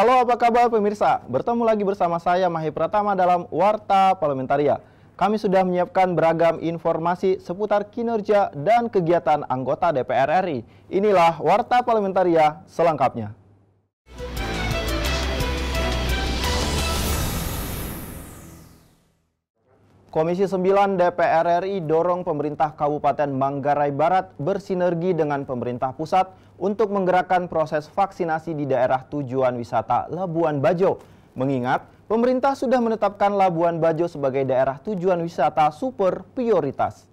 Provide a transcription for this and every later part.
Halo, apa kabar pemirsa? Bertemu lagi bersama saya Mahi Pratama dalam Warta Parlamentaria. Kami sudah menyiapkan beragam informasi seputar kinerja dan kegiatan anggota DPR RI. Inilah Warta Parlamentaria selengkapnya. Komisi 9 DPR RI dorong pemerintah Kabupaten Manggarai Barat bersinergi dengan pemerintah pusat untuk menggerakkan proses vaksinasi di daerah tujuan wisata Labuan Bajo. Mengingat pemerintah sudah menetapkan Labuan Bajo sebagai daerah tujuan wisata super prioritas.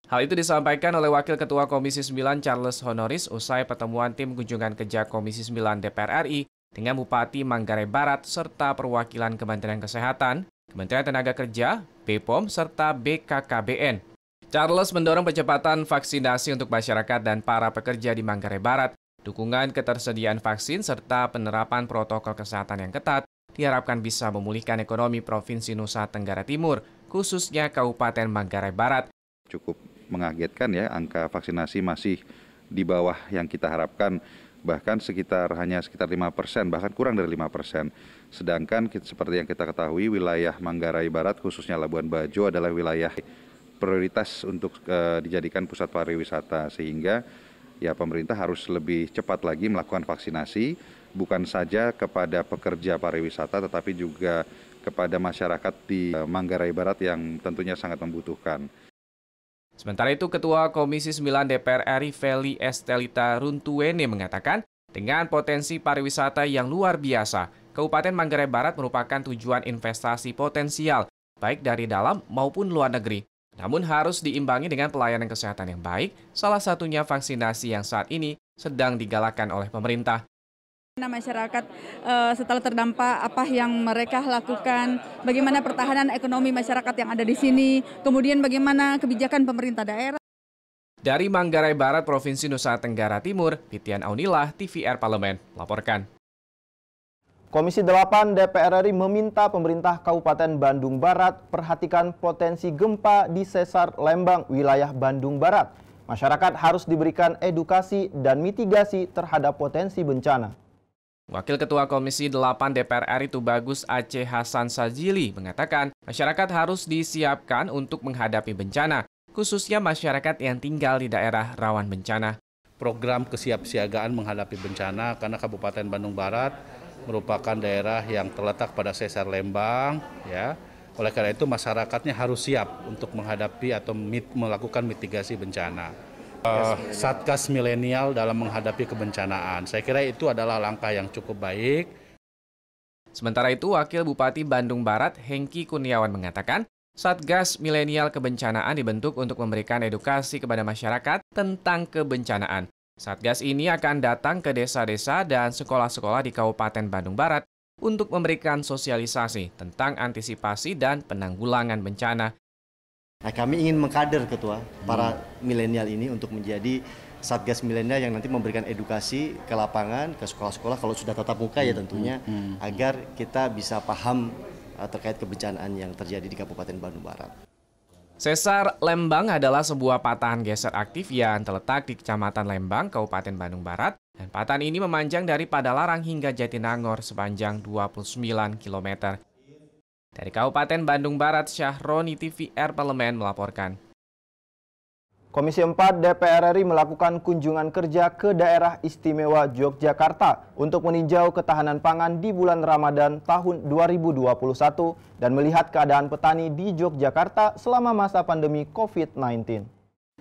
Hal itu disampaikan oleh Wakil Ketua Komisi 9 Charles Honoris usai pertemuan tim kunjungan kerja Komisi 9 DPR RI dengan Bupati Manggarai Barat serta perwakilan Kementerian Kesehatan, Kementerian Tenaga Kerja, BPOM, serta BKKBN. Charles mendorong percepatan vaksinasi untuk masyarakat dan para pekerja di Manggarai Barat. Dukungan ketersediaan vaksin serta penerapan protokol kesehatan yang ketat diharapkan bisa memulihkan ekonomi Provinsi Nusa Tenggara Timur, khususnya Kabupaten Manggarai Barat. Cukup mengagetkan ya, angka vaksinasi masih di bawah yang kita harapkan, bahkan hanya sekitar 5%, bahkan kurang dari 5%. Sedangkan seperti yang kita ketahui, wilayah Manggarai Barat khususnya Labuan Bajo adalah wilayah prioritas untuk dijadikan pusat pariwisata, sehingga ya pemerintah harus lebih cepat lagi melakukan vaksinasi, bukan saja kepada pekerja pariwisata tetapi juga kepada masyarakat di Manggarai Barat yang tentunya sangat membutuhkan. Sementara itu, Ketua Komisi 9 DPR RI Feli Estelita Runtuwene mengatakan, dengan potensi pariwisata yang luar biasa, Kabupaten Manggarai Barat merupakan tujuan investasi potensial, baik dari dalam maupun luar negeri. Namun harus diimbangi dengan pelayanan kesehatan yang baik, salah satunya vaksinasi yang saat ini sedang digalakkan oleh pemerintah. Masyarakat setelah terdampak apa yang mereka lakukan, bagaimana pertahanan ekonomi masyarakat yang ada di sini, kemudian bagaimana kebijakan pemerintah daerah. Dari Manggarai Barat, Provinsi Nusa Tenggara Timur, Pitian Aunilah, TVR Parlemen, melaporkan. Komisi 8 DPR RI meminta pemerintah Kabupaten Bandung Barat perhatikan potensi gempa di Sesar Lembang, wilayah Bandung Barat. Masyarakat harus diberikan edukasi dan mitigasi terhadap potensi bencana. Wakil Ketua Komisi 8 DPR RI Tubagus Aceh Hasan Sajili mengatakan masyarakat harus disiapkan untuk menghadapi bencana, khususnya masyarakat yang tinggal di daerah rawan bencana. Program kesiapsiagaan menghadapi bencana karena Kabupaten Bandung Barat merupakan daerah yang terletak pada Sesar Lembang, ya. Oleh karena itu masyarakatnya harus siap untuk menghadapi atau melakukan mitigasi bencana. Satgas milenial dalam menghadapi kebencanaan. Saya kira itu adalah langkah yang cukup baik. Sementara itu, Wakil Bupati Bandung Barat Hengki Kurniawan mengatakan, Satgas milenial kebencanaan dibentuk untuk memberikan edukasi kepada masyarakat tentang kebencanaan. Satgas ini akan datang ke desa-desa dan sekolah-sekolah di Kabupaten Bandung Barat untuk memberikan sosialisasi tentang antisipasi dan penanggulangan bencana. Nah, kami ingin mengkader ketua para milenial ini untuk menjadi Satgas milenial yang nanti memberikan edukasi ke lapangan, ke sekolah-sekolah kalau sudah tatap muka ya tentunya, agar kita bisa paham terkait kebencanaan yang terjadi di Kabupaten Bandung Barat. Sesar Lembang adalah sebuah patahan geser aktif yang terletak di Kecamatan Lembang, Kabupaten Bandung Barat. Dan patahan ini memanjang dari Padalarang hingga Jatinangor sepanjang 29 km. Dari Kabupaten Bandung Barat, Syahroni TVR Parlemen melaporkan. Komisi 4 DPR RI melakukan kunjungan kerja ke daerah istimewa Yogyakarta untuk meninjau ketahanan pangan di bulan Ramadan tahun 2021 dan melihat keadaan petani di Yogyakarta selama masa pandemi COVID-19.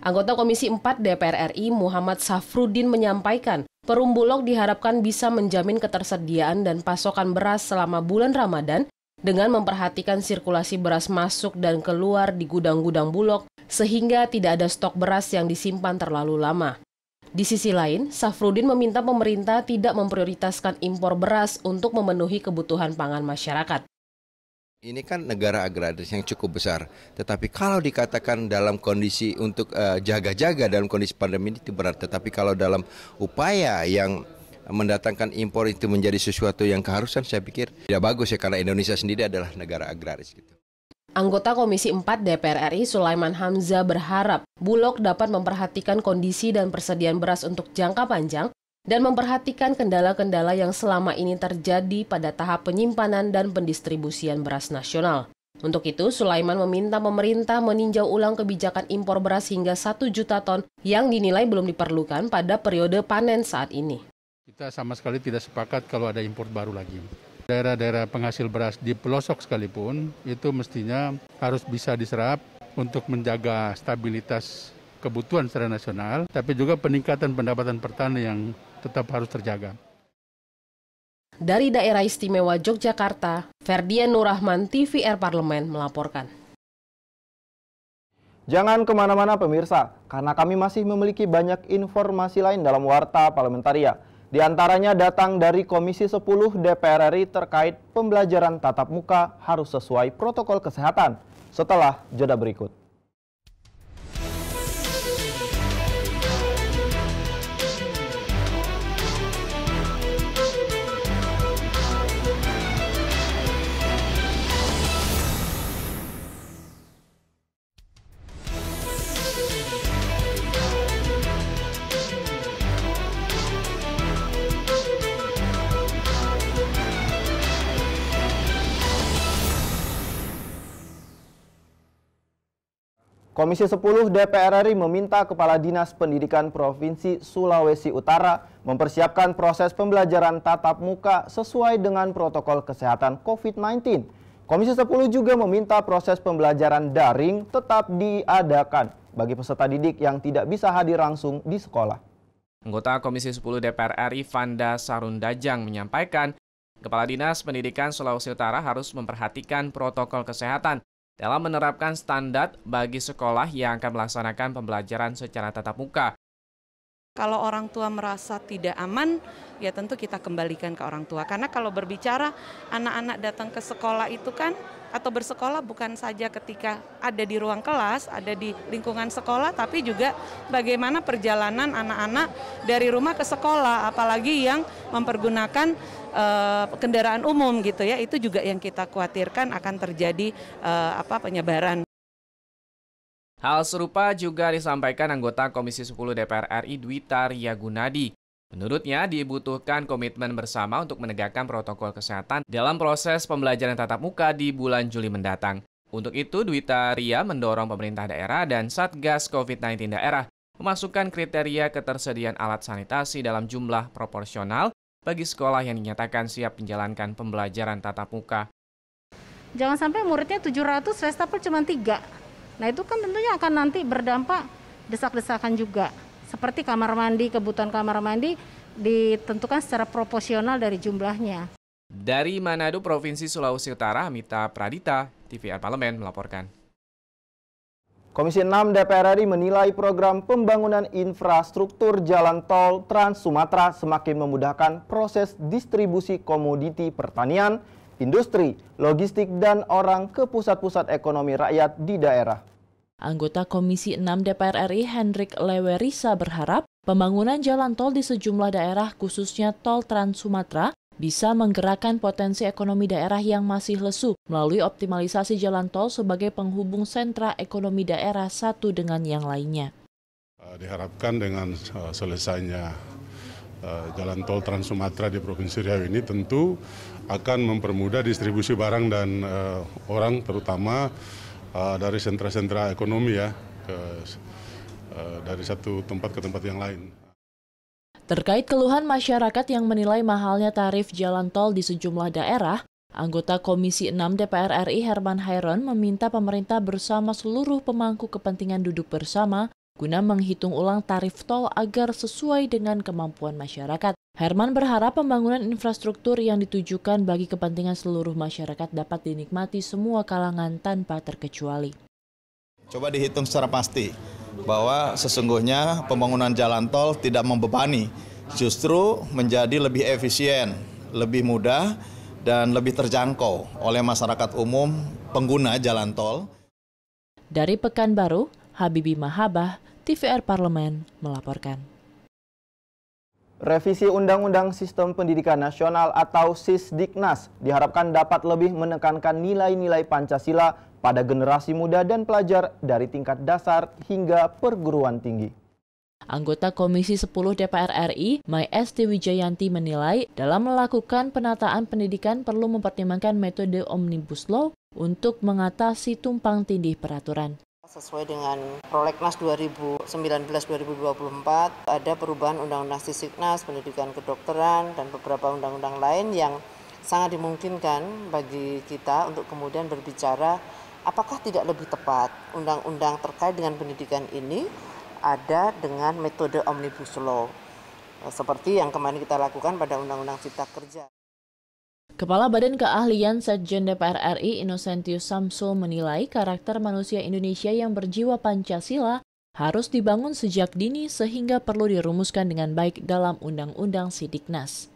Anggota Komisi 4 DPR RI Muhammad Safruddin menyampaikan, Perum Bulog diharapkan bisa menjamin ketersediaan dan pasokan beras selama bulan Ramadan dengan memperhatikan sirkulasi beras masuk dan keluar di gudang-gudang Bulog sehingga tidak ada stok beras yang disimpan terlalu lama. Di sisi lain, Safruddin meminta pemerintah tidak memprioritaskan impor beras untuk memenuhi kebutuhan pangan masyarakat. Ini kan negara agraris yang cukup besar, tetapi kalau dikatakan dalam kondisi untuk jaga-jaga dalam kondisi pandemi itu berat, tetapi kalau dalam upaya yang mendatangkan impor itu menjadi sesuatu yang keharusan, saya pikir tidak bagus ya, karena Indonesia sendiri adalah negara agraris gitu. Anggota Komisi 4 DPR RI Sulaiman Hamzah berharap Bulog dapat memperhatikan kondisi dan persediaan beras untuk jangka panjang dan memperhatikan kendala-kendala yang selama ini terjadi pada tahap penyimpanan dan pendistribusian beras nasional. Untuk itu, Sulaiman meminta pemerintah meninjau ulang kebijakan impor beras hingga 1 juta ton yang dinilai belum diperlukan pada periode panen saat ini. Kita sama sekali tidak sepakat kalau ada impor baru lagi. Daerah-daerah penghasil beras di pelosok sekalipun itu mestinya harus bisa diserap untuk menjaga stabilitas kebutuhan secara nasional, tapi juga peningkatan pendapatan petani yang tetap harus terjaga. Dari Daerah Istimewa Yogyakarta, Ferdian Nurrahman, TVR Parlemen melaporkan. Jangan kemana-mana pemirsa, karena kami masih memiliki banyak informasi lain dalam Warta Parlamentaria. Di antaranya datang dari Komisi 10 DPR RI terkait pembelajaran tatap muka harus sesuai protokol kesehatan. Setelah jeda berikut. Komisi 10 DPR RI meminta Kepala Dinas Pendidikan Provinsi Sulawesi Utara mempersiapkan proses pembelajaran tatap muka sesuai dengan protokol kesehatan COVID-19. Komisi 10 juga meminta proses pembelajaran daring tetap diadakan bagi peserta didik yang tidak bisa hadir langsung di sekolah. Anggota Komisi 10 DPR RI Vanda Sarundajang menyampaikan, Kepala Dinas Pendidikan Sulawesi Utara harus memperhatikan protokol kesehatan dalam menerapkan standar bagi sekolah yang akan melaksanakan pembelajaran secara tatap muka. Kalau orang tua merasa tidak aman, ya tentu kita kembalikan ke orang tua. Karena kalau berbicara anak-anak datang ke sekolah itu kan, atau bersekolah bukan saja ketika ada di ruang kelas, ada di lingkungan sekolah, tapi juga bagaimana perjalanan anak-anak dari rumah ke sekolah, apalagi yang mempergunakan kendaraan umum gitu ya, itu juga yang kita khawatirkan akan terjadi penyebaran. Hal serupa juga disampaikan anggota Komisi 10 DPR RI Dwita Ria Gunadi. Menurutnya dibutuhkan komitmen bersama untuk menegakkan protokol kesehatan dalam proses pembelajaran tatap muka di bulan Juli mendatang. Untuk itu, Dwita Ria mendorong pemerintah daerah dan Satgas COVID-19 daerah memasukkan kriteria ketersediaan alat sanitasi dalam jumlah proporsional bagi sekolah yang dinyatakan siap menjalankan pembelajaran tatap muka. Jangan sampai muridnya 700, wastafel cuma 3. Nah itu kan tentunya akan nanti berdampak desak-desakan juga. Seperti kamar mandi, kebutuhan kamar mandi ditentukan secara proporsional dari jumlahnya. Dari Manado, Provinsi Sulawesi Utara, Amita Pradita, TVR Parlemen melaporkan. Komisi 6 DPR RI menilai program pembangunan infrastruktur jalan tol Trans Sumatera semakin memudahkan proses distribusi komoditi pertanian, industri, logistik, dan orang ke pusat-pusat ekonomi rakyat di daerah. Anggota Komisi 6 DPR RI Hendrik Lewerisa berharap pembangunan jalan tol di sejumlah daerah khususnya tol Trans Sumatera bisa menggerakkan potensi ekonomi daerah yang masih lesu melalui optimalisasi jalan tol sebagai penghubung sentra ekonomi daerah satu dengan yang lainnya. Diharapkan dengan selesainya jalan tol Trans Sumatera di Provinsi Riau ini tentu akan mempermudah distribusi barang dan orang terutama dari sentra-sentra ekonomi ya dari satu tempat ke tempat yang lain. Terkait keluhan masyarakat yang menilai mahalnya tarif jalan tol di sejumlah daerah, anggota Komisi 6 DPR RI Herman Hairon meminta pemerintah bersama seluruh pemangku kepentingan duduk bersama guna menghitung ulang tarif tol agar sesuai dengan kemampuan masyarakat. Herman berharap pembangunan infrastruktur yang ditujukan bagi kepentingan seluruh masyarakat dapat dinikmati semua kalangan tanpa terkecuali. Coba dihitung secara pasti bahwa sesungguhnya pembangunan jalan tol tidak membebani, justru menjadi lebih efisien, lebih mudah, dan lebih terjangkau oleh masyarakat umum pengguna jalan tol. Dari Pekanbaru, Habibi Mahabah, TVR Parlemen melaporkan. Revisi Undang-Undang Sistem Pendidikan Nasional atau Sisdiknas diharapkan dapat lebih menekankan nilai-nilai Pancasila pada generasi muda dan pelajar dari tingkat dasar hingga perguruan tinggi. Anggota Komisi 10 DPR RI, Mai Esti Wijayanti menilai dalam melakukan penataan pendidikan perlu mempertimbangkan metode Omnibus Law untuk mengatasi tumpang tindih peraturan. Sesuai dengan Prolegnas 2019-2024, ada perubahan Undang-Undang Sisiknas, Pendidikan Kedokteran, dan beberapa undang-undang lain yang sangat dimungkinkan bagi kita untuk kemudian berbicara apakah tidak lebih tepat undang-undang terkait dengan pendidikan ini ada dengan metode Omnibus Law, seperti yang kemarin kita lakukan pada Undang-Undang Cipta Kerja. Kepala Badan Keahlian Sekjen DPR RI Innocentius Samsul menilai karakter manusia Indonesia yang berjiwa Pancasila harus dibangun sejak dini sehingga perlu dirumuskan dengan baik dalam Undang-Undang Sidiknas.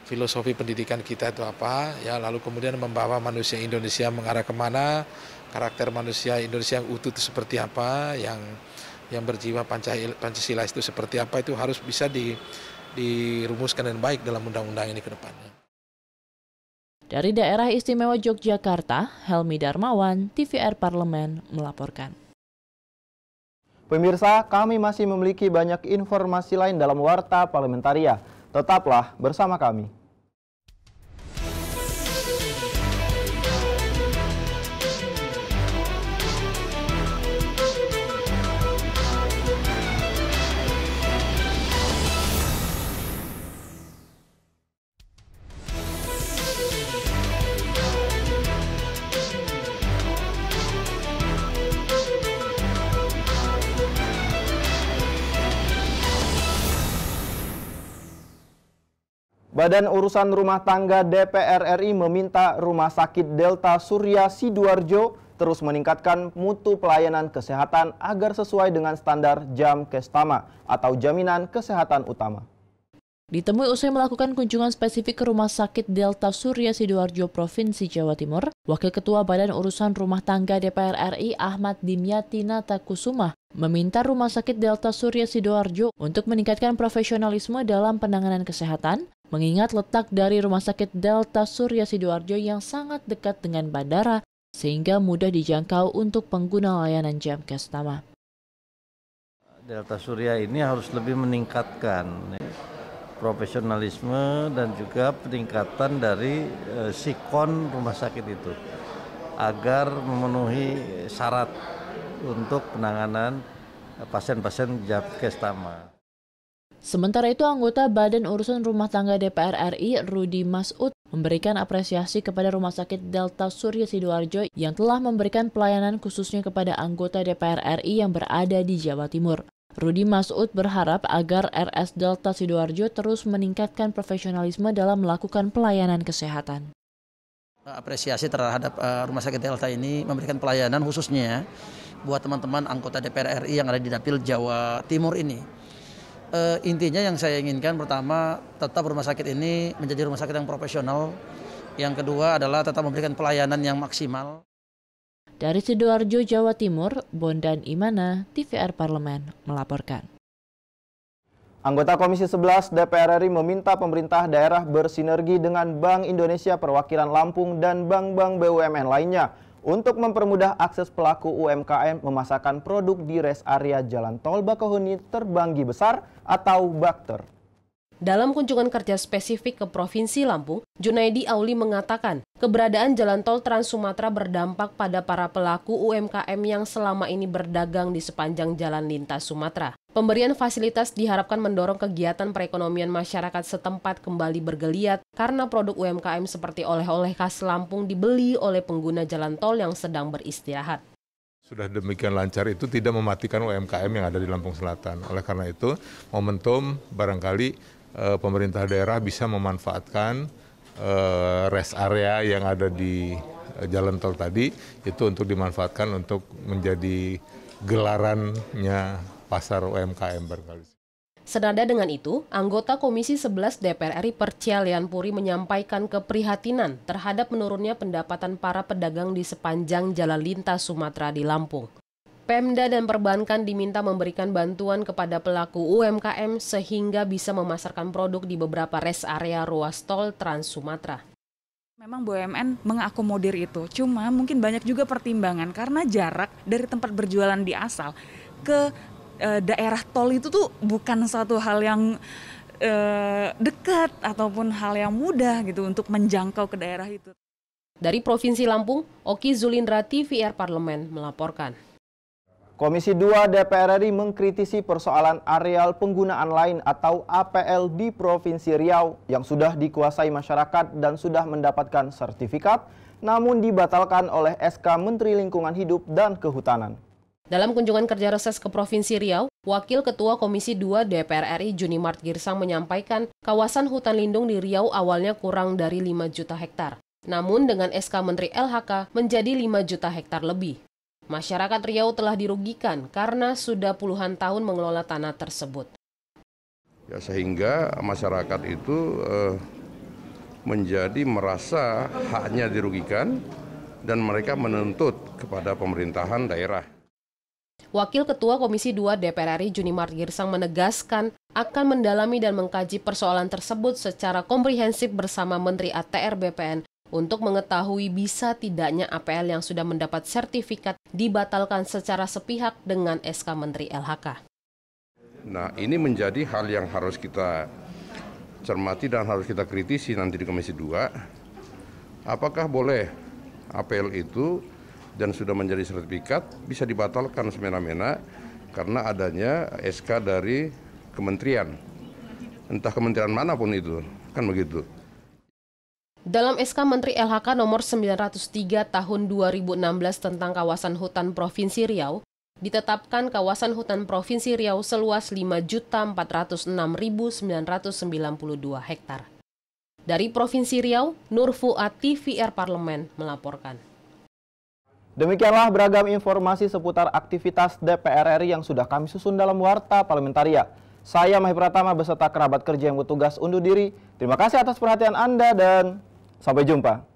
Filosofi pendidikan kita itu apa, ya, lalu kemudian membawa manusia Indonesia mengarah kemana, karakter manusia Indonesia yang utuh itu seperti apa, yang berjiwa Pancasila itu seperti apa, itu harus bisa dirumuskan dengan baik dalam undang-undang ini ke depannya. Dari Daerah Istimewa Yogyakarta, Helmi Darmawan, TVR Parlemen melaporkan. Pemirsa, kami masih memiliki banyak informasi lain dalam Warta Parlementaria. Tetaplah bersama kami. Badan Urusan Rumah Tangga DPR RI meminta Rumah Sakit Delta Surya Sidoarjo terus meningkatkan mutu pelayanan kesehatan agar sesuai dengan standar JAM Kestama atau Jaminan Kesehatan Utama. Ditemui usai melakukan kunjungan spesifik ke Rumah Sakit Delta Surya Sidoarjo Provinsi Jawa Timur, Wakil Ketua Badan Urusan Rumah Tangga DPR RI Ahmad Dimyati Natakusuma meminta Rumah Sakit Delta Surya Sidoarjo untuk meningkatkan profesionalisme dalam penanganan kesehatan, mengingat letak dari Rumah Sakit Delta Surya Sidoarjo yang sangat dekat dengan bandara, sehingga mudah dijangkau untuk pengguna layanan JAM Kestama. Delta Surya ini harus lebih meningkatkan profesionalisme dan juga peningkatan dari sikon rumah sakit itu, agar memenuhi syarat untuk penanganan pasien-pasien JAM Kestama. Sementara itu, anggota Badan Urusan Rumah Tangga DPR RI, Rudi Masud, memberikan apresiasi kepada Rumah Sakit Delta Surya Sidoarjo yang telah memberikan pelayanan khususnya kepada anggota DPR RI yang berada di Jawa Timur. Rudi Masud berharap agar RS Delta Sidoarjo terus meningkatkan profesionalisme dalam melakukan pelayanan kesehatan. Apresiasi terhadap Rumah Sakit Delta ini memberikan pelayanan khususnya buat teman-teman anggota DPR RI yang ada di Dapil Jawa Timur ini. Intinya yang saya inginkan pertama tetap rumah sakit ini menjadi rumah sakit yang profesional. Yang kedua adalah tetap memberikan pelayanan yang maksimal. Dari Sidoarjo, Jawa Timur, Bondan Imana, TVR Parlemen melaporkan. Anggota Komisi 11 DPR RI meminta pemerintah daerah bersinergi dengan Bank Indonesia Perwakilan Lampung dan bank-bank BUMN lainnya untuk mempermudah akses pelaku UMKM memasarkan produk di rest area Jalan Tol Bakauheni Terbanggi Besar atau Bakter. Dalam kunjungan kerja spesifik ke Provinsi Lampung, Junaidi Auli mengatakan keberadaan Jalan Tol Trans Sumatera berdampak pada para pelaku UMKM yang selama ini berdagang di sepanjang jalan lintas Sumatera. Pemberian fasilitas diharapkan mendorong kegiatan perekonomian masyarakat setempat kembali bergeliat karena produk UMKM seperti oleh-oleh khas Lampung dibeli oleh pengguna jalan tol yang sedang beristirahat. Sudah demikian lancar itu tidak mematikan UMKM yang ada di Lampung Selatan. Oleh karena itu, momentum barangkali pemerintah daerah bisa memanfaatkan rest area yang ada di jalan tol tadi itu untuk dimanfaatkan untuk menjadi gelarannya pasar UMKM barangkali. Senada dengan itu, anggota Komisi 11 DPR RI Percia Lianpuri menyampaikan keprihatinan terhadap menurunnya pendapatan para pedagang di sepanjang jalan lintas Sumatera di Lampung. Pemda dan perbankan diminta memberikan bantuan kepada pelaku UMKM sehingga bisa memasarkan produk di beberapa rest area ruas tol Trans Sumatera. Memang BUMN mengakomodir itu, cuma mungkin banyak juga pertimbangan karena jarak dari tempat berjualan di asal ke daerah tol itu tuh bukan suatu hal yang dekat ataupun hal yang mudah gitu untuk menjangkau ke daerah itu. Dari Provinsi Lampung, Oki Zulindra, TVR Parlemen melaporkan. Komisi 2 DPR RI mengkritisi persoalan areal penggunaan lain atau APL di Provinsi Riau yang sudah dikuasai masyarakat dan sudah mendapatkan sertifikat, namun dibatalkan oleh SK Menteri Lingkungan Hidup dan Kehutanan. Dalam kunjungan kerja reses ke Provinsi Riau, Wakil Ketua Komisi 2 DPR RI Junimart Girsang menyampaikan kawasan hutan lindung di Riau awalnya kurang dari 5 juta hektar. Namun dengan SK Menteri LHK menjadi 5 juta hektar lebih. Masyarakat Riau telah dirugikan karena sudah puluhan tahun mengelola tanah tersebut. Ya, sehingga masyarakat itu menjadi merasa haknya dirugikan dan mereka menuntut kepada pemerintahan daerah. Wakil Ketua Komisi 2 DPR RI Junimart Girsang menegaskan akan mendalami dan mengkaji persoalan tersebut secara komprehensif bersama Menteri ATR BPN untuk mengetahui bisa tidaknya APL yang sudah mendapat sertifikat dibatalkan secara sepihak dengan SK Menteri LHK. Nah, ini menjadi hal yang harus kita cermati dan harus kita kritisi nanti di Komisi 2. Apakah boleh APL itu dan sudah menjadi sertifikat bisa dibatalkan semena-mena karena adanya SK dari kementerian, entah kementerian manapun itu, kan begitu. Dalam SK Menteri LHK nomor 903 tahun 2016 tentang kawasan hutan Provinsi Riau, ditetapkan kawasan hutan Provinsi Riau seluas 5.406.992 hektar. Dari Provinsi Riau, Nur Fuad, TVR Parlemen melaporkan. Demikianlah beragam informasi seputar aktivitas DPR RI yang sudah kami susun dalam Warta Parlementaria. Saya Mahir Pratama beserta kerabat kerja yang bertugas undur diri. Terima kasih atas perhatian Anda dan sampai jumpa.